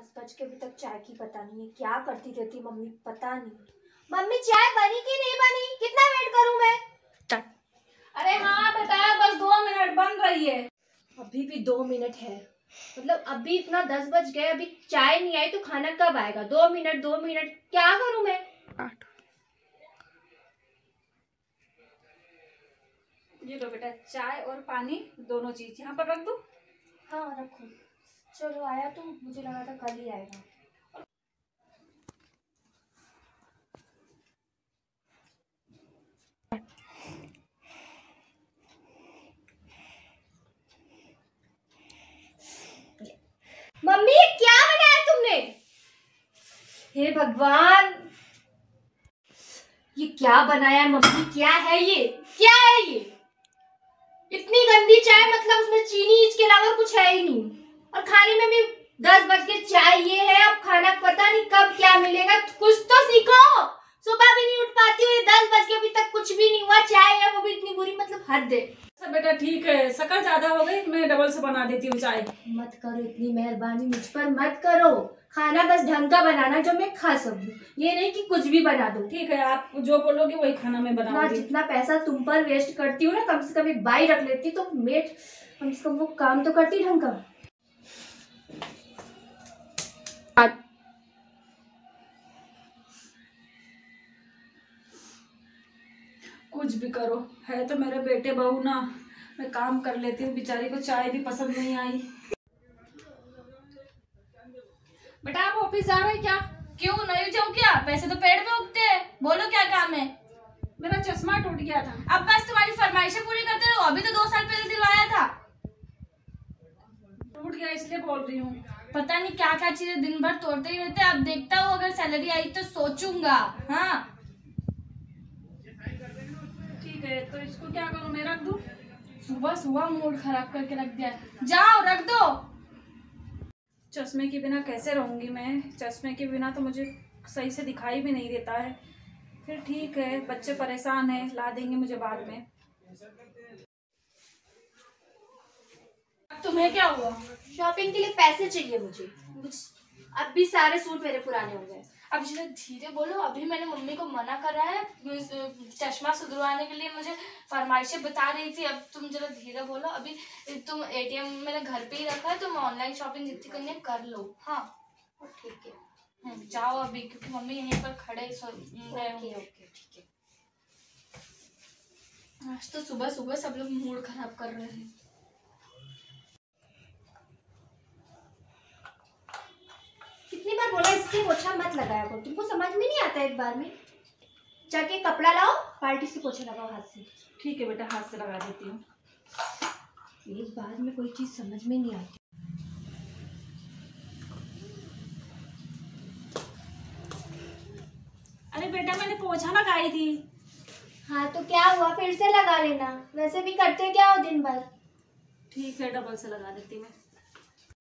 10 बज के अभी तक चाय की पता नहीं है, क्या करती रहती मम्मी पता नहीं। मम्मी चाय बनी कि नहीं बनी, कितना वेट करूं मैं? अरे हाँ बेटा, बस 2 मिनट बन रही है। अभी भी 2 मिनट है, मतलब अभी इतना 10 बज गए, अभी चाय नहीं आई तो खाना कब आएगा? 2 मिनट 2 मिनट क्या करूं मैं? 8। ये लो बेटा, चाय और पानी दोनों चीज यहाँ पर रख दो। हाँ रखो। चलो आया तो मुझे लगा था कल ही आएगा। मम्मी क्या बनाया तुमने? हे भगवान, ये क्या बनाया मम्मी? क्या है ये? क्या है ये? इतनी गंदी चाय, मतलब उसमें चीनी के अलावा कुछ है ही नहीं। और खाने में भी 10 बज के चाय ये है, अब खाना पता नहीं कब क्या मिलेगा। कुछ तो सीखो, सुबह भी नहीं उठ पाती हो, ये 10 बज के अभी तक कुछ भी नहीं हुआ। चाय है वो भी इतनी बुरी, मतलब हद है। अच्छा बेटा ठीक है, शक्कर ज्यादा हो गई, मैं डबल से बना देती हूँ चाय। मत करो, इतनी मेहरबानी मुझ पर मत करो। खाना बस ढंग का बनाना जो मैं खा सकूं, ये नहीं कि कुछ भी बना दो। ठीक है, आप जो बोलोगे वही खाना मैं बनाऊंगी। जितना पैसा तुम पर वेस्ट करती हूँ ना, कम से कम एक बाई रख लेती तो मेट कम से कम वो काम तो करती ढंग का। कुछ भी करो, है तो मेरे बेटे बहू ना, मैं काम कर लेती हूँ। बेचारी को चाय भी पसंद नहीं आई। बेटा आप ऑफिस जा रहे क्या? क्यों नहीं जाओ क्या? पैसे तो पेड़ पे उगते हैं, बोलो क्या काम है? मेरा चश्मा टूट गया था। अब बस तुम्हारी फरमाइशें पूरी करते रहो, अभी तो 2 साल पहले दिलवाया था। टूट गया इसलिए बोल रही हूँ। पता नहीं क्या क्या चीजें दिन भर तोड़ते ही रहते। अब देखता हूँ, अगर सैलरी आई तो सोचूंगा। हाँ ठीक है, तो इसको क्या करूँ, मैं रख दूँ? सुबह सुबह मूड खराब करके रख दिया। जाओ रख दो। चश्मे के बिना कैसे रहूंगी मैं? चश्मे के बिना तो मुझे सही से दिखाई भी नहीं देता है। फिर ठीक है, बच्चे परेशान हैं, ला देंगे मुझे बाद में। तुम्हें क्या हुआ? शॉपिंग के लिए पैसे चाहिए मुझे। अब भी सारे सूट मेरे पुराने हो गए। अब जरा धीरे बोलो, अभी मैंने मम्मी को मना करा है चश्मा सुधरवाने के लिए, मुझे फरमाइशें बता रही थी। अब तुम जरा धीरे बोलो। अभी तुम एटीएम मेरे घर पे ही रखा है, तुम ऑनलाइन शॉपिंग जितनी करनी है कर लो। हाँ ठीक है, जाओ अभी, क्योंकि मम्मी यहीं पर खड़े ओके ठीक है। आज तो सुबह सुबह सब लोग मूड खराब कर रहे हैं। कितनी बार बोला इससे पोछा मत लगाया करो, तुमको समझ में नहीं आता? एक बार में जाके कपड़ा लाओ, बाल्टी से पोछा लगाओ हाथ से। ठीक है बेटा, हाथ से लगा देती हूँ। एक बार में कोई चीज समझ में नहीं आती। अरे बेटा, मैंने पोछा लगाई थी। हाँ तो क्या हुआ, फिर से लगा लेना। वैसे भी करते क्या हो दिन भर? ठीक है, डबल से लगा देती मैं।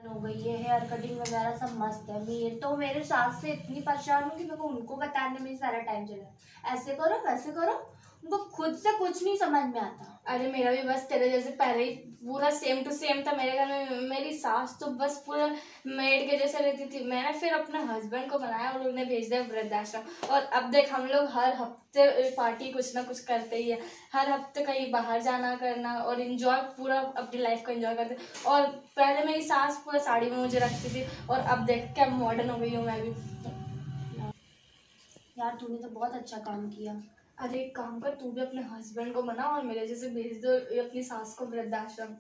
हो गई है, हेयर कटिंग वगैरह सब मस्त है। मैं तो मेरे सास से इतनी परेशान हूँ कि मेरे को उनको बताने में ही सारा टाइम चला। ऐसे करो वैसे करो, उनको खुद से कुछ नहीं समझ में आता। अरे मेरा भी बस तेरे जैसे पहले ही पूरा सेम टू सेम था। मेरे घर में मेरी सास तो बस पूरा मेड के जैसे रहती थी। मैंने फिर अपने हस्बैंड को बनाया और उन्हें भेज दिया वृद्धाश्रम। और अब देख, हम लोग हर हफ्ते पार्टी कुछ ना कुछ करते ही है। हर हफ्ते कहीं बाहर जाना करना और इंजॉय, पूरा अपनी लाइफ का इंजॉय करते। और पहले मेरी सास पूरा साड़ी में मुझे रखती थी, और अब देख क्या मॉडर्न हो गई हूँ मैं भी। यार तूने तो बहुत अच्छा काम किया। अरे एक काम कर, तू भी अपने हस्बैंड को मना और मेरे जैसे भेज दो अपनी सास को वृद्धाश्रम।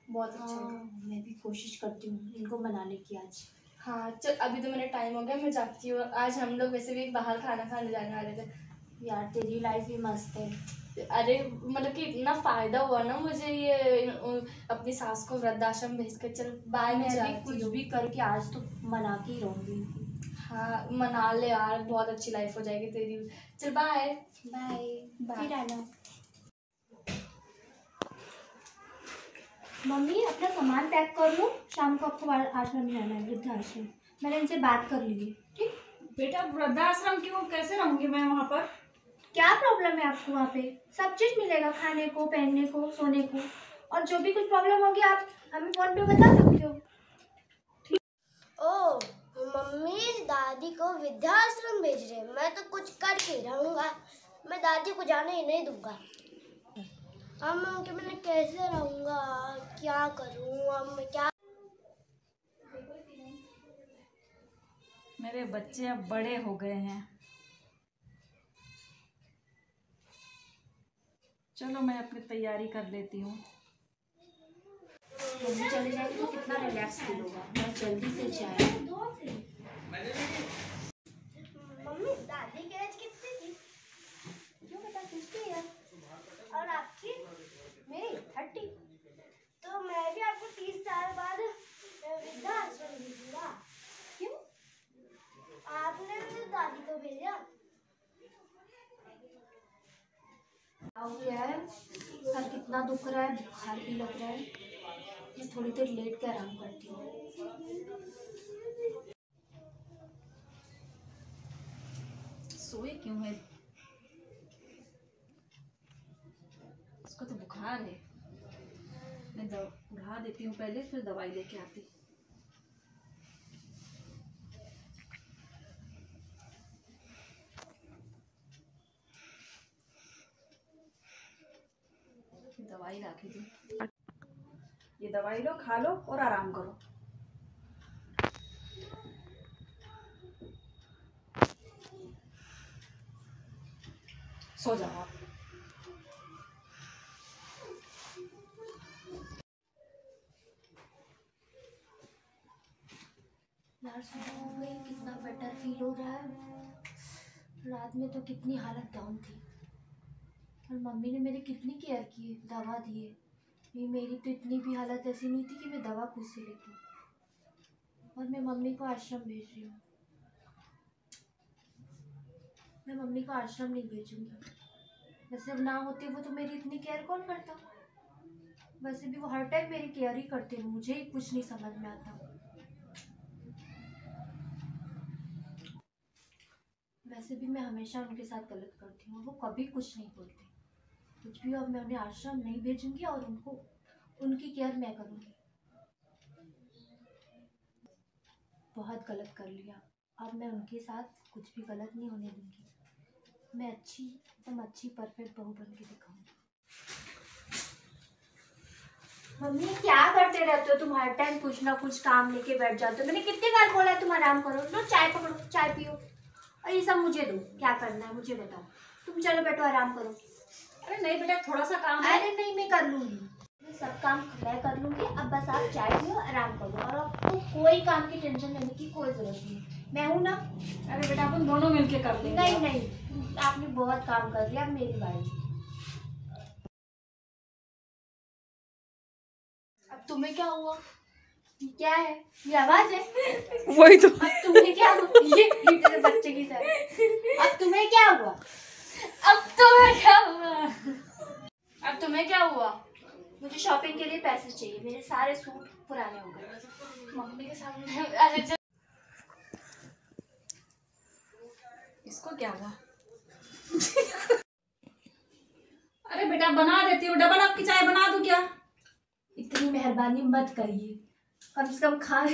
बहुत अच्छा है। मैं भी कोशिश करती हूँ इनको मनाने की आज। हाँ चल, अभी तो मेरा टाइम हो गया, मैं जाती हूँ। आज हम लोग वैसे भी बाहर खाना खाने जाने वाले थे। यार तेरी लाइफ ही मस्त है। अरे मतलब कि इतना फायदा हुआ ना मुझे ये अपनी सास को वृद्धाश्रम भेज कर। चल बाय, मैं भी कुछ भी करके आज तो मना के ही रहूंगी। हाँ मना ले यार, बहुत अच्छी लाइफ हो जाएगी तेरी। चल बाय बाय। फिर आना। मम्मी अपना सामान पैक कर लो, शाम को आपको आश्रम में जाना है, वृद्धाश्रम। मैंने इनसे बात कर ली है। ठीक बेटा, वृद्धाश्रम क्यों, कैसे रहूंगी मैं वहाँ पर? क्या प्रॉब्लम है आपको? वहाँ पे सब चीज मिलेगा, खाने को, पहनने को, सोने को। और जो भी कुछ प्रॉब्लम होगी आप हमें फोन पे बता सकते हो। ओ दादी को वृद्धाश्रम भेज रहे हैं। मैं तो कुछ करके रहूंगा, मैं दादी को जाने ही नहीं दूंगा। अब मैं उनके बिना कैसे रहूंगा, क्या करूं, अब मैं क्या। मेरे बच्चे अब बड़े हो गए हैं। चलो मैं अपनी तैयारी कर लेती हूँ। मम्मी चले जाएंगे तो कितना रिलैक्स फील होगा। मैं जल्दी से जाए। मम्मी दादी की एज कितनी थी? क्यों बता 50 ईयर और आपकी? मेरी 30। तो मैं भी आपको 30 साल बाद वृद्धाश्रम भेजूंगा। क्यों? आपने भी तो दादी को भेजा। क्या है, सर कितना दुख रहा है, बुखार भी लग रहा है। मैं थोड़ी देर लेट के आराम करती हूँ। सोए क्यों है? उसको तो बुखार है। मैं उठा देती हूँ पहले, फिर दवाई लेके आती। दवाई रखी थी, ये दवाई लो, खा लो और आराम करो। सो जाओ आप। यार सुबह हो गई, कितना बेटर फील हो रहा है। रात में तो कितनी हालत डाउन थी और मम्मी ने मेरी कितनी केयर की, दवा दिए। ये मेरी तो इतनी भी हालत ऐसी नहीं थी कि मैं दवा खुद से लेती हूँ। और मैं मम्मी को आश्रम भेज रही हूँ। मैं मम्मी को आश्रम नहीं भेजूंगी। वैसे अब ना होते वो तो मेरी इतनी केयर कौन करता। वैसे भी वो हर टाइम मेरी केयर ही करते हैं, मुझे ही कुछ नहीं समझ में आता। वैसे भी मैं हमेशा उनके साथ गलत करती हूँ, वो कभी कुछ नहीं बोलते। कुछ भी अब मैं उन्हें आश्रम नहीं भेजूंगी और उनकी केयर मैं करूँगी। बहुत गलत कर लिया, अब मैं उनके साथ कुछ भी गलत नहीं होने दूंगी। मैं एकदम अच्छी परफेक्ट बहू बन के दिखाऊंगी। मम्मी क्या करते रहते हो तुम? हर टाइम कुछ ना कुछ काम लेके बैठ जाते हो। मैंने कितनी बार बोला है तुम आराम करो, लो चाय पकड़ो, चाय पियो और ये सब मुझे दो। क्या करना है मुझे बताओ। तुम चलो बैठो आराम करो। अरे नहीं बेटा, थोड़ा सा काम है। अरे नहीं, मैं कर लूंगी, मैं सब काम मैं कर लूंगी। अब बस आप चाय पियो, आराम करो और आपको कोई काम की टेंशन लेने की कोई जरूरत नहीं, मैं हूँ ना। अरे बेटा अपन दोनों मिलके कर लेंगे। नहीं नहीं, आपने बहुत काम कर लिया, अब मेरी बारी। अब तुम्हें क्या हुआ? क्या है ये आवाज है? वही तो। अब तुम्हें क्या हुआ? ये तेरे बच्चे की तरह। अब तुम्हें क्या हुआ? अब तुम्हें क्या हुआ? अब तुम्हें क्या हुआ? मुझे शॉपिंग के लिए पैसे चाहिए, मेरे सारे सूट पुराने हो गए। मम्मी के सामने अच्छा इसको क्या हुआ? अरे बेटा बना देती हूँ, डबल आपकी चाय बना दूँ क्या? इतनी मेहरबानी मत करिए, कम से कम खा